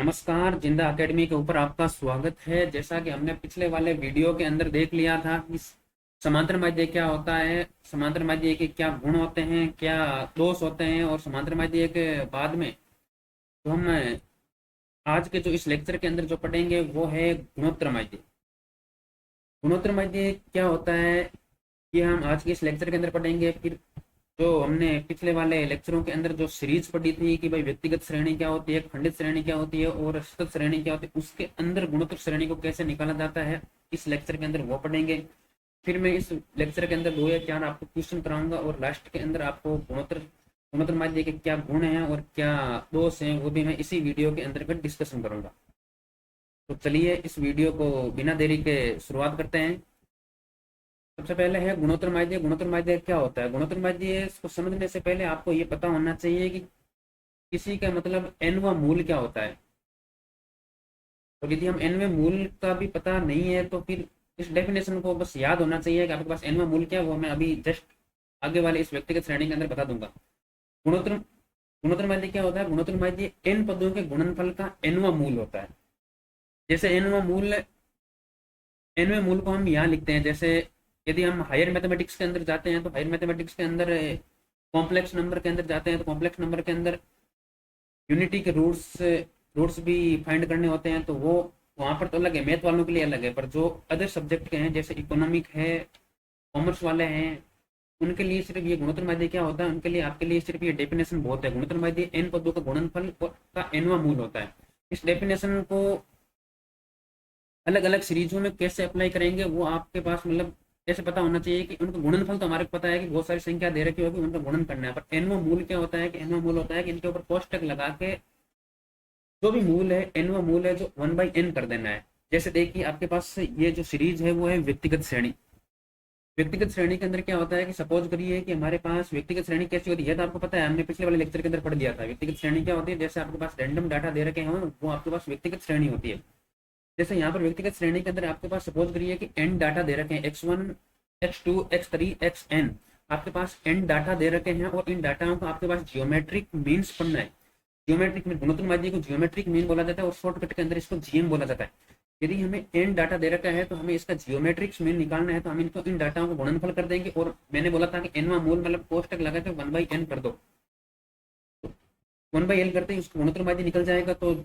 नमस्कार, जिंदा एकेडमी के ऊपर आपका स्वागत है। जैसा कि हमने पिछले वाले वीडियो के अंदर देख लिया था कि समांतर माध्य क्या होता है, समांतर माध्य के क्या गुण होते हैं, क्या दोष होते हैं, और समांतर माध्य के बाद में तो हम आज के जो इस लेक्चर के अंदर जो पढ़ेंगे वो है गुणोत्तर माध्य। गुणोत्तर माध्य क्या होता है ये हम आज के इस लेक्चर के अंदर पढ़ेंगे। फिर जो हमने पिछले वाले लेक्चरों के अंदर जो सीरीज पढ़ी थी कि भाई व्यक्तिगत श्रेणी क्या होती है, खंडित श्रेणी क्या होती है और सतत श्रेणी क्या होती है, उसके अंदर गुणोत्तर श्रेणी को कैसे निकाला जाता है, इस लेक्चर के अंदर वो पढ़ेंगे। फिर मैं इस लेक्चर के अंदर 2 या 4 आपको क्वेश्चन कराऊंगा और लास्ट के अंदर आपको गुणोत्तर गुणोत्तर माध्य के क्या गुण हैं और क्या दोष हैं वो भी मैं इसी वीडियो के अंतर्गत डिस्कशन करूंगा। तो चलिए इस वीडियो को बिना देरी के शुरुआत करते हैं। सबसे पहले है गुणोत्तर माध्य। गुणोत्तर माध्य क्या होता है? गुणोत्तर माध्य को समझने से पहले आपको ये पता होना चाहिए कि किसी का मतलब nवां मूल क्या होता है। और यदि हम nवें मूल का भी पता नहीं है तो फिर इस डेफिनेशन को बस याद होना चाहिए कि आपके पास nवां मूल क्या है, वो मैं अभी जस्ट आगे वाले इस व्यक्तिगत श्रेणी के अंदर बता दूंगा। गुणोत्तर गुणोत्तर माध्य क्या होता है? गुणोत्तर माध्य n पदों के गुणनफल का nवां मूल होता है। जैसे nवें मूल को हम यहाँ लिखते हैं। जैसे यदि हम हायर मैथमेटिक्स के अंदर जाते हैं तो हायर मैथमेटिक्स के अंदर कॉम्प्लेक्स नंबर के अंदर जाते हैं तो कॉम्प्लेक्स नंबर के अंदर यूनिटी के रूट्स भी फाइंड करने होते हैं। तो वो वहाँ पर तो अलग है, मैथ वालों के लिए अलग है, पर जो अदर सब्जेक्ट के हैं जैसे इकोनॉमिक है, कॉमर्स वाले हैं, उनके लिए सिर्फ ये गुणोत्तर माध्य क्या होता है, उनके लिए आपके लिए सिर्फ ये डेफिनेशन बहुत है। गुणोत्तर माध्य n पदों का गुणनफल का nवां मूल होता है। इस डेफिनेशन को अलग अलग सीरीजों में कैसे अप्लाई करेंगे वो आपके पास मतलब कैसे पता होना चाहिए कि उनका गुणनफल तो हमारे को पता है कि बहुत सारी संख्या दे रखी होगी, उनका गुणन करना है। पर एनवां मूल क्या होता है कि एनवां मूल होता है कि इनके ऊपर कोष्टक लगा के जो भी मूल है, एनवां मूल है, जो 1/n कर देना है। जैसे देखिए आपके पास ये जो सीरीज है वो है व्यक्तिगत श्रेणी। व्यक्तिगत श्रेणी के अंदर क्या होता है कि सपोज करिए कि हमारे पास व्यक्तिगत श्रेणी कैसी होती है, तो आपको पता है, हमने पिछले वाले लेक्चर के अंदर पढ़ दिया था। व्यक्तिगत श्रेणी क्या होती है? जैसे आपके पास रैंडम डाटा दे रखे हैं वो आपके पास व्यक्तिगत श्रेणी होती है। जैसे यहाँ पर व्यक्तिगत श्रेणी के अंदर आपके पास सपोज करिए कि n डाटा दे रखे हैं, x1 x2 x3 xn। आपके पास n डाटा दे रखे हैं और इन डाटाओं को आपके पास जियोमेट्रिक मीन्स पढ़ना है। जियोमेट्रिक मीन, गुणोत्तर माध्य को जियोमेट्रिक मीन बोला जाता है और शॉर्टकट के अंदर इसको जीएम बोला जाता है। यदि हमें n डाटा दे रखा है तो हमें इसका जियोमेट्रिक मीन निकालना है, तो हम इनको इन डाटाओं को गुणनफल कर देंगे। और मैंने बोला था कि nवां मूल मतलब कोष्टक लगा के 1/n कर दो, 1/n करते ही उसको गुणोत्तर माध्य निकल जाएगा। तो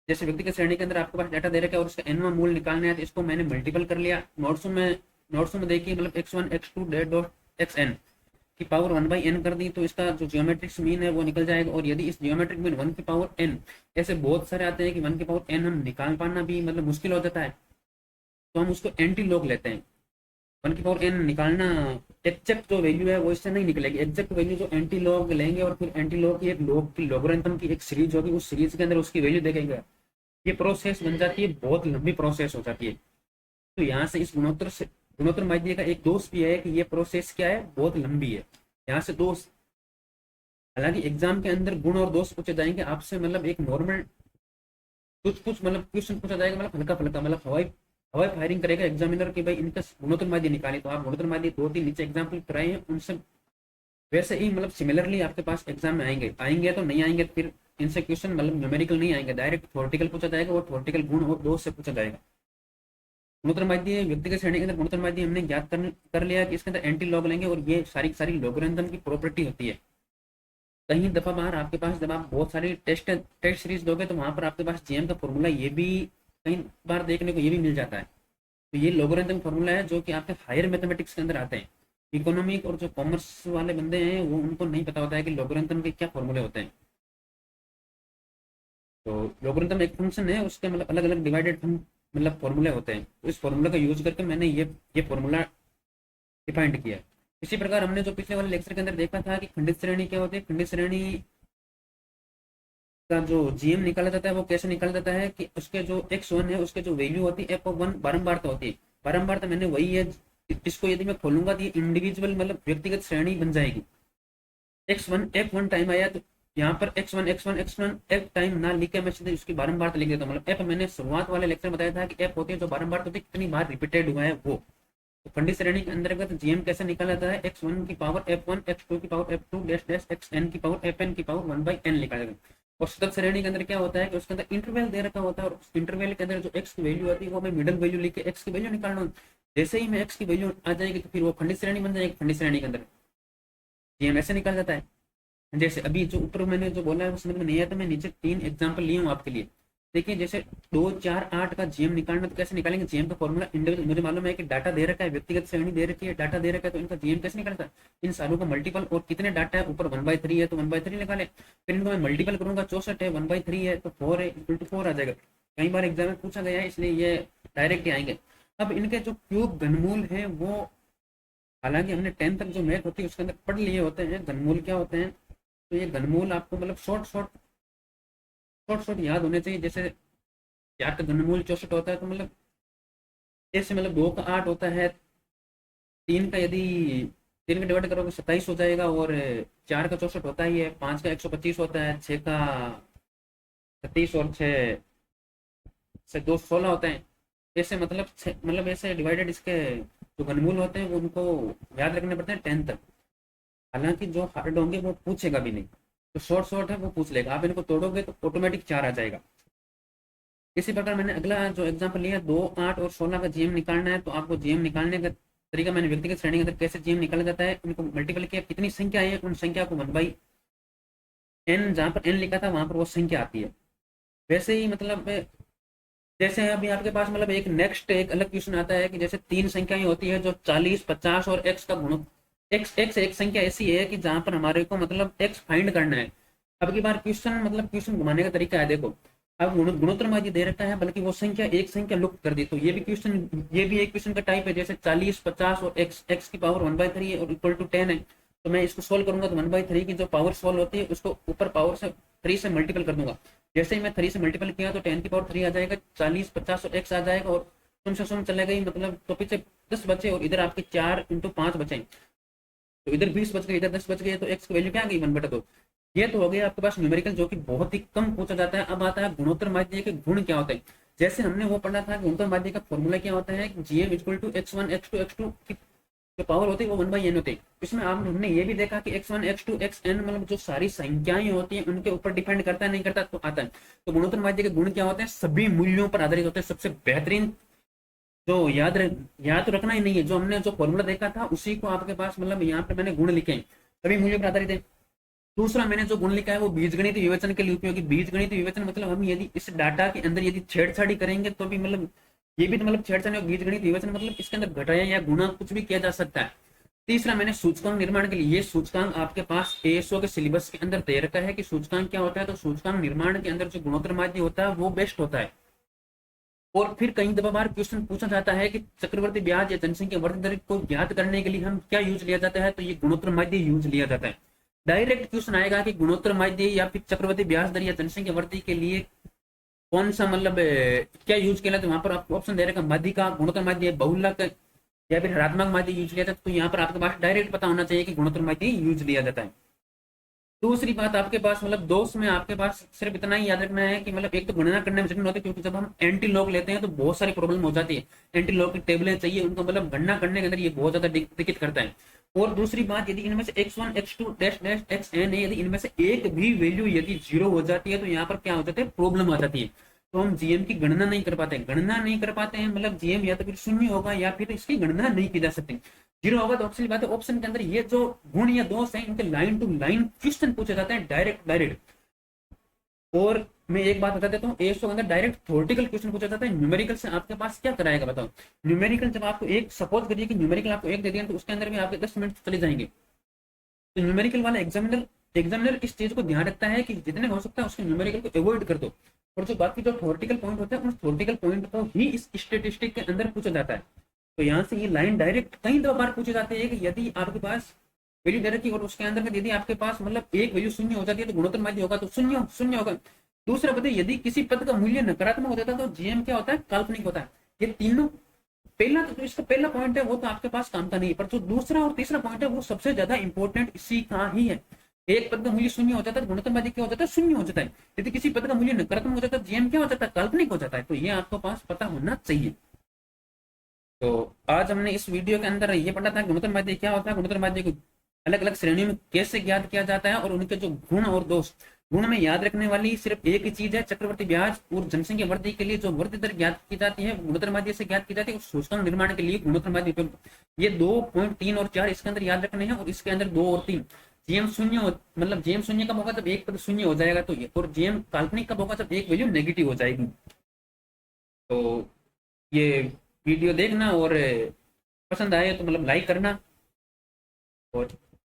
जैसे व्यक्तिगत श्रेणी के अंदर आपके पास डाटा दे रखा है और उसका nवां मूल निकालना है, तो इसको मैंने मल्टीपल कर लिया। नोट्स में देखिए मतलब x1 x2 डॉट xn की पावर 1/n कर दी, तो इसका जो जियोमेट्रिक मीन है वो निकल जाएगा। और यदि इस जियोमेट्रिक मीन 1 की पावर n, ऐसे बहुत सारे आते हैं कि 1 की पावर n हम निकाल पाना भी मतलब मुश्किल हो जाता है, तो हम उसको एंटी लॉग लेते हैं। 1 की पावर n निकालना एग्जैक्ट जो वैल्यू है वो इससे नहीं निकलेगी। एग्जैक्ट वैल्यू जो एंटी लॉग लेंगे और फिर एंटी लॉग की एक लॉग की लॉगरिथम की एक सीरीज होगी, उस सीरीज के अंदर उसकी वैल्यू देखेंगे। ये प्रोसेस बन जाती है, बहुत लंबी प्रोसेस हो जाती है। तो यहाँ से इस गुणोत्तर माध्य का एक दोष भी है कि ये प्रोसेस क्या है, बहुत लंबी है। यहाँ से दोष, हालांकि एग्जाम के अंदर गुण और दोष पूछे जाएंगे आपसे, मतलब एक नॉर्मल कुछ मतलब क्वेश्चन पूछा जाएगा, मतलब हल्का फुल्का, मतलब हवाई हवाई फायरिंग करेगा एग्जामिनर की भाई इनका गुणोत्तर माध्य निकाले। तो आप गुणोत्तर माध्य 2-3 नीचे एग्जाम्पल कराए हैं, उनसे वैसे ही मतलब सिमिलरली आपके पास एग्जाम में आएंगे तो नहीं आएंगे, फिर इनसे क्वेश्चन मतलब न्यूमेरिकल नहीं आएंगे, डायरेक्ट थ्योरेटिकल पूछा जाएगा और थ्योरेटिकल गुण और दोष से पूछा जाएगा। गुणोत्तर माध्य व्यक्तिगत श्रेणी के अंदर गुणोत्तर माध्य हमने ज्ञात कर लिया कि इसके अंदर एंटी लॉग लेंगे और ये सारी सारी लॉगरिथम की प्रॉपर्टी होती है। कहीं दफा बाहर आपके पास जब आप बहुत सारी टेस्ट सीरीज दोगे तो वहां पर आपके पास जीएम का फॉर्मूला ये भी कई बार देखने को ये भी मिल जाता है। तो ये लॉगरिथम फॉर्मूला है जो कि आपके हायर मैथमेटिक्स के अंदर आते हैं। इकोनॉमिक और जो कॉमर्स वाले बंदे हैं वो उनको नहीं पता होता है कि लॉगरिथम के क्या फॉर्मूले होते हैं। तो लॉगरिथम एक फंक्शन है, उसके मतलब अलग अलग डिवाइडेड मतलब फॉर्मूले होते हैं। तो इस फॉर्मूला का यूज करके मैंने ये फॉर्मूला डिफाइंड किया है। इसी प्रकार हमने जो पिछले वाले लेक्चर के अंदर देखा था कि खंडित श्रेणी क्या होती है, खंडित श्रेणी का जो जीएम निकाला जाता है वो कैसे निकाला जाता है कि उसके जो x1 है उसके जो वैल्यू होती है f(1) बारंबार तो होती है। बारंबार तो मैंने वही है, इसको यदि मैं खोलूंगा तो ये इंडिविजुअल मतलब व्यक्तिगत श्रेणी बन जाएगी। x1 f1 टाइम आया तो यहाँ पर x1 f टाइम ना लिख के मैं सीधे उसकी बारंबार लिख देता हूँ। मतलब f मैंने शुरुआत वाले लेक्चर में बताया था कि f होती है जो बारंबार होती है, कितनी बार रिपीटेड हुआ है वो। तो खंडित श्रेणी के अंतर्गत जीएम कैसे निकाला जाता है, x1 की पावर f1 x2 की power f2 dash dash xn की पावर fn की पावर 1/n निकाला जाता है। और सतत श्रेणी के अंदर क्या होता है कि उसके अंदर इंटरवल दे रखा होता है, और उस इंटरवल के अंदर जो एक्स की वैल्यू आती है वो मैं मिडल वैल्यू लिख के एक्स की वैल्यू निकालना हूँ। जैसे ही मैं एक्स की वैल्यू आ जाएगी तो फिर वो खंडित श्रेणी बन जाएगी, खंडित श्रेणी के अंदर ये ऐसे निकाल जाता है। जैसे अभी जो ऊपर मैंने जो बोला है वो समझ में नहीं आया, तो मैं नीचे 3 एग्जांपल लिए हूँ आपके लिए। देखिए जैसे 2 4 8 का जीएम निकालना, तो कैसे निकालेंगे? जीएम का फॉर्मूला इंडिविजुअल, मुझे मालूम है कि डाटा दे रखा है, व्यक्तिगत श्रेणी दे रखी है, डाटा दे रखा है, तो इनका जीएम कैसे निकालता है? इन सारों का मल्टीपल, और कितने डाटा है ऊपर 1/3 है तो 1/3 निकाले, फिर इनको मैं मल्टीपल करूंगा, 64 है 1/3 है तो 4 है इक्वल टू 4 आ जाएगा। कई बार एग्जाम में पूछा गया है इसलिए ये डायरेक्ट ही आएंगे। अब इनके जो क्यूब घनमूल है वो, हालांकि हमने 10 तक जो मैथ होती है उसके अंदर पढ़ लिए होते हैं घनमूल क्या होते हैं, तो ये घनमूल आपको मतलब शॉर्ट शॉर्ट शॉर्ट शॉर्ट याद होने चाहिए। जैसे 4 का घनमूल 64 होता है, तो मतलब ऐसे मतलब 2 का 8 होता है, 3 का यदि 3 का डिवाइड करोगे 27 हो जाएगा, और 4 का 64 होता ही है, 5 का 125 होता है, 6 का 36 और 6 से 2 16 होते हैं। ऐसे मतलब मतलब ऐसे डिवाइडेड इसके जो घनमूल होते हैं वो उनको याद रखने पड़ते हैं 10 तक। हालांकि जो हार्ड होंगे वो पूछेगा भी नहीं, तो शॉर्ट शॉर्ट है वो पूछ लेगा, आप इनको तोड़ोगे तो ऑटोमेटिक 4 आ जाएगा। इसी प्रकार मैंने अगला जो एग्जांपल लिया 2 8 और 16 का जीएम निकालना है, तो आपको जीएम निकालने का तरीका मैंने व्यक्तिगत श्रेणी के अंदर कैसे जीएम निकाला जाता है, उनको मल्टीपल किया, कितनी संख्या है उन संख्या को 1/n, जहां पर n लिखा था वहां पर वो संख्या आती है। वैसे ही मतलब जैसे अभी आपके पास मतलब एक नेक्स्ट एक अलग क्वेश्चन आता है कि जैसे 3 संख्याएं होती है जो 40 50 और x का गुण, x एक संख्या ऐसी है कि जहां पर हमारे को मतलब x फाइंड करना है। अब की बार क्वेश्चन मतलब क्वेश्चन घुमाने का तरीका है, देखो अब गुणोत्तर में दे रखा है, बल्कि वो संख्या एक संख्या लुप्त कर दी, तो ये भी क्वेश्चन, ये भी एक क्वेश्चन का टाइप है। जैसे 40 50 और x की पावर 1/3 है और इक्वल टू 10 है, तो मैं इसको सोल्व करूंगा तो 1/3 की जो पावर सोल्व होती है उसको ऊपर पावर से 3 से मल्टीपल कर दूंगा। जैसे ही मैं 3 से मल्टीपल किया तो 10 की पावर 3 आ जाएगा, 40 50 और x आ जाएगा, और तुम से सुन चले गई मतलब तो पीछे 10 बचे, और इधर आपके 4 × 5 बचे, तो इधर 20 बच गए, इधर 10 बच गए, तो x की वैल्यू क्या आ गई 1/2। ये तो हो गया आपके पास न्यूमेरिकल जो कि बहुत ही कम पूछा जाता है। अब आता है गुणोत्तर माध्य के गुण क्या होते हैं। जैसे हमने वो पढ़ा था गुणोत्तर माध्य का फॉर्मूला क्या होता है, GM equal to x1 x2 x2 की जो पावर होती है वो 1/n होती है। इसमें हमने ये भी देखा कि x1 x2 xn मतलब जो सारी संख्याएं होती हैं उनके ऊपर डिपेंड करता है, नहीं करता, तो आता है। तो गुणोत्तर माध्य के गुण क्या होते हैं, सभी मूल्यों पर आधारित होते हैं। सबसे बेहतरीन जो याद तो रखना ही नहीं है, जो हमने जो फॉर्मूला देखा था उसी को आपके पास मतलब यहाँ पे मैंने गुण लिखे हैं, सभी मूल्यों पर आधारित है। दूसरा मैंने जो गुण लिखा है वो बीजगणित विवेचन के लिए उपयोगी। बीजगणित विवेचन मतलब हम यदि इस डाटा के अंदर यदि छेड़छाड़ी करेंगे तो भी मतलब ये भी तो मतलब छेड़छाड़ी और बीजगणित विवेचन मतलब इसके अंदर घटाया या गुणा कुछ भी किया जा सकता है। तीसरा मैंने सूचकांक निर्माण के लिए, ये सूचकांक आपके पास एएसओ के सिलेबस के अंदर दे रखा है कि सूचकांक क्या होता है, तो सूचकांक निर्माण के अंदर जो गुणोत्तर माध्य होता है वो बेस्ट होता है। और फिर कई दफा बार क्वेश्चन पूछा जाता है कि चक्रवर्ती ब्याज या जनसंख्या वृद्धि दर को ज्ञात करने के लिए हम क्या यूज लिया जाता है, तो ये गुणोत्तर माध्य यूज लिया जाता है। डायरेक्ट क्वेश्चन आएगा कि गुणोत्तर माध्य या फिर चक्रवर्ती ब्याज दर या जनसंख्या वृद्धि के लिए कौन सा मतलब क्या यूज किया, तो वहां पर आपको ऑप्शन दे रखा माध्य का, गुणोत्तर माध्य, बहुलक या फिर ऋणात्मक माध्य यूज लिया जाता है। तो यहाँ पर आपके पास डायरेक्ट पता होना चाहिए कि गुणोत्तर माध्य यूज लिया जाता है। दूसरी बात आपके पास मतलब दोस्त में आपके पास सिर्फ इतना ही याद रखना है कि मतलब एक तो गणना करने में जटिल होती है, क्योंकि जब हम एंटी लॉग लेते हैं तो बहुत सारी प्रॉब्लम हो जाती है। एंटी लॉग की टेबलें चाहिए उनको, मतलब गणना करने के अंदर ये बहुत ज्यादा दिक्कत करता है। और दूसरी बात, यदि इनमें से x1 x2 dash dash xn है, यदि इनमें से एक भी वैल्यू यदि 0 हो जाती है तो यहाँ पर क्या हो जाता है, प्रॉब्लम आ जाती है। तो हम जीएम की गणना नहीं कर पाते, गणना नहीं कर पाते हैं मतलब जीएम या तो फिर शून्य होगा या फिर इसकी गणना नहीं की जा सकती। 0 होगा तो ऑप्शन बात है, ऑप्शन के अंदर ये जो गुण या दोष है इनके लाइन टू लाइन क्वेश्चन पूछे जाते हैं, डायरेक्ट। और मैं एक बात बता देता हूँ, एएसओ के अंदर डायरेक्ट थ्योरेटिकल क्वेश्चन पूछा जाता है। न्यूमेरिकल से आपके पास क्या कराएगा बताओ। न्यूमेरिकल जब आपको एक सपोज करिए कि न्यूमेरिकल आपको एक दे दिया तो उसके अंदर भी आपके 10 मिनट चले जाएंगे। तो न्यूमेरिकल वाला एग्जामिनर इस चीज को ध्यान रखता है कि जितने हो सकता है उसके न्यूमेरिकल को अवॉइड कर दो, और जो बाकी जो थ्योरेटिकल पॉइंट होते हैं उन थ्योरेटिकल पॉइंट को ही इस स्टेटिस्टिक के अंदर पूछा जाता है। तो यहाँ से ये लाइन डायरेक्ट कई दो बार पूछी जाती है कि यदि आपके पास वैल्यू दे रखी और उसके अंदर यदि आपके पास मतलब एक वैल्यू शून्य हो जाती है तो गुणोत्तर माध्य होगा, तो शून्य होगा। दूसरा बताइए, यदि किसी पद का मूल्य नकारात्मक हो जाता है तो जीएम क्या होता है, काल्पनिक होता है। ये तीनों पहला तो इसका पहला पॉइंट है वो तो आपके पास काम का नहीं है, पर जो दूसरा और तीसरा पॉइंट है वो सबसे ज्यादा इंपॉर्टेंट इसी का ही है। एक पद का मूल्य शून्य हो जाता है, गुणोत्तर माध्य क्या हो जाता है, शून्य हो जाता है। यदि किसी पद का मूल्य नकारात्मक हो जाता है जीएम क्या हो जाता है, काल्पनिक हो जाता है। तो ये आपको पास पता होना चाहिए। तो आज हमने इस वीडियो के अंदर ये पढ़ा था गुणोत्तर माध्य क्या होता है, गुणोत्तर माध्य को अलग अलग श्रेणियों में कैसे ज्ञात किया जाता है, और उनके जो गुण और दोष गुण में याद रखने वाली सिर्फ एक ही चीज है, चक्रवर्ती ब्याज। और जनसंख्या वृद्धि के लिए जो वृद्धि दर ज्ञात की जाती है गुणोत्तर माध्य से ज्ञात की जाती है, और सूचकांक निर्माण के लिए गुणोत्तर माध्य उपयुक्त। ये 2.3 और 4 इसके अंदर याद रखने हैं, और इसके अंदर 2 और 3। जीएम शून्य मतलब जीएम शून्य कब होगा, जब एक पद शून्य हो जाएगा तो ये, और जीएम काल्पनिक कब होगा, जब एक वैल्यू नेगेटिव हो जाएगी। तो ये वीडियो देखना, और पसंद आए तो मतलब लाइक करना, और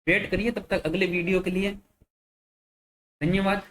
वेट करिए तब तक अगले वीडियो के लिए। धन्यवाद।